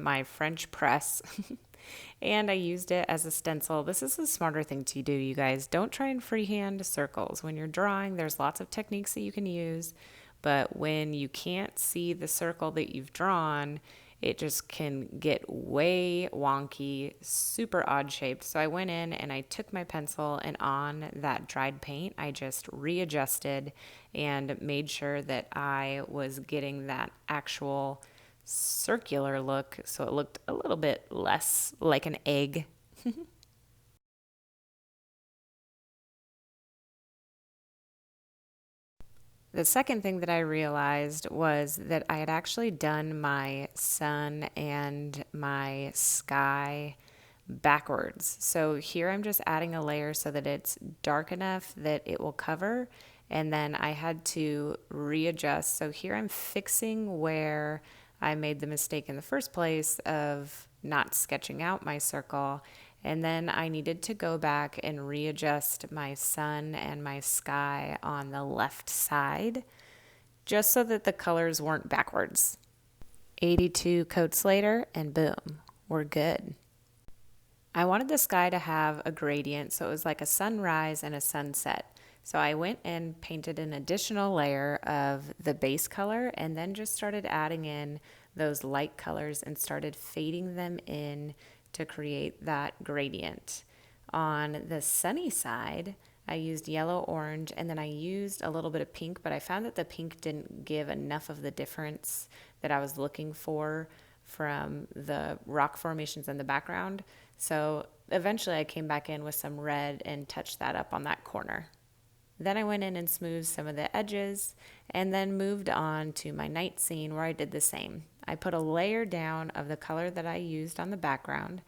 in my French press and I used it as a stencil. This is a smarter thing to do, you guys. Don't try and freehand circles. When you're drawing, there's lots of techniques that you can use, but when you can't see the circle that you've drawn, it just can get way wonky, super odd shaped. So I went in and I took my pencil, and on that dried paint, I just readjusted and made sure that I was getting that actual circular look, so it looked a little bit less like an egg. The second thing that I realized was that I had actually done my sun and my sky backwards. So here I'm just adding a layer so that it's dark enough that it will cover, and then I had to readjust. So here I'm fixing where I made the mistake in the first place of not sketching out my circle, and then I needed to go back and readjust my sun and my sky on the left side just so that the colors weren't backwards. 82 coats later, and boom, we're good. I wanted the sky to have a gradient, so it was like a sunrise and a sunset. So I went and painted an additional layer of the base color and then just started adding in those light colors and started fading them in to create that gradient. On the sunny side, I used yellow, orange, and then I used a little bit of pink, but I found that the pink didn't give enough of the difference that I was looking for from the rock formations in the background. So eventually I came back in with some red and touched that up on that corner. Then I went in and smoothed some of the edges and then moved on to my night scene where I did the same. I put a layer down of the color that I used on the background,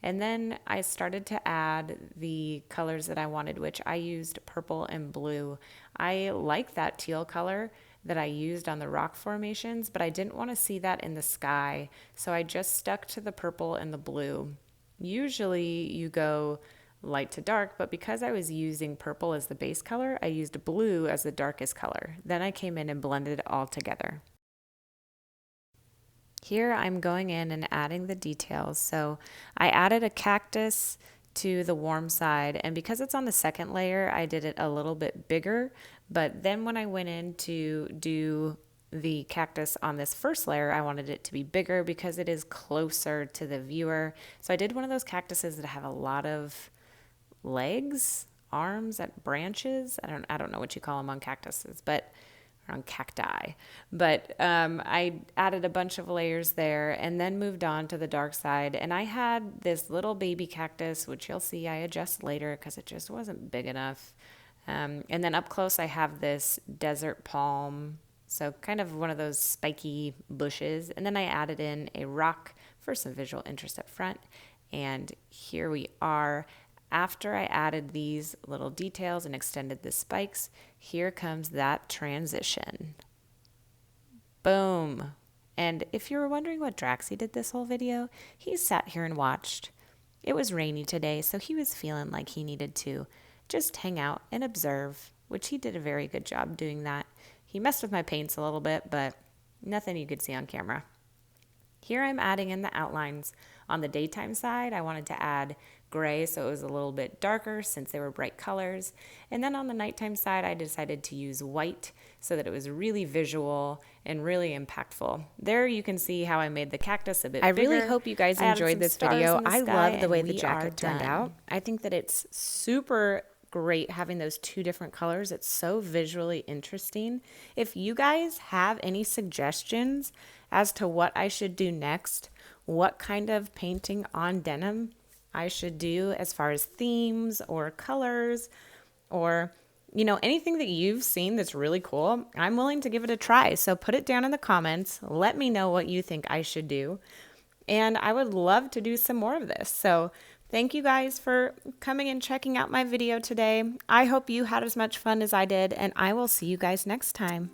and then I started to add the colors that I wanted, which I used purple and blue. I like that teal color that I used on the rock formations, but I didn't want to see that in the sky, so I just stuck to the purple and the blue. Usually you go light to dark, but because I was using purple as the base color, I used blue as the darkest color. Then I came in and blended it all together. Here I'm going in and adding the details. So I added a cactus to the warm side, and because it's on the second layer, I did it a little bit bigger, but then when I went in to do the cactus on this first layer, I wanted it to be bigger because it is closer to the viewer. So I did one of those cactuses that have a lot of legs, arms, and branches. I don't know what you call them on cactuses, but on cacti. But I added a bunch of layers there and then moved on to the dark side. And I had this little baby cactus, which you'll see I adjust later because it just wasn't big enough. And then up close, I have this desert palm. So kind of one of those spiky bushes. And then I added in a rock for some visual interest up front. And here we are. After I added these little details and extended the spikes, here comes that transition. Boom. And if you were wondering what Draxie did this whole video, he sat here and watched. It was rainy today, so he was feeling like he needed to just hang out and observe, which he did a very good job doing that. He messed with my paints a little bit, but nothing you could see on camera. Here I'm adding in the outlines. On the daytime side, I wanted to add gray so it was a little bit darker since they were bright colors. And then on the nighttime side, I decided to use white so that it was really visual and really impactful. There you can see how I made the cactus a bit bigger. I really hope you guys enjoyed this video. I love the way the jacket turned out. I think that it's super great having those two different colors. It's so visually interesting. If you guys have any suggestions as to what I should do next, what kind of painting on denim I should do as far as themes or colors or, you know, anything that you've seen that's really cool, I'm willing to give it a try. So put it down in the comments. Let me know what you think I should do. And I would love to do some more of this. So thank you guys for coming and checking out my video today. I hope you had as much fun as I did, and I will see you guys next time.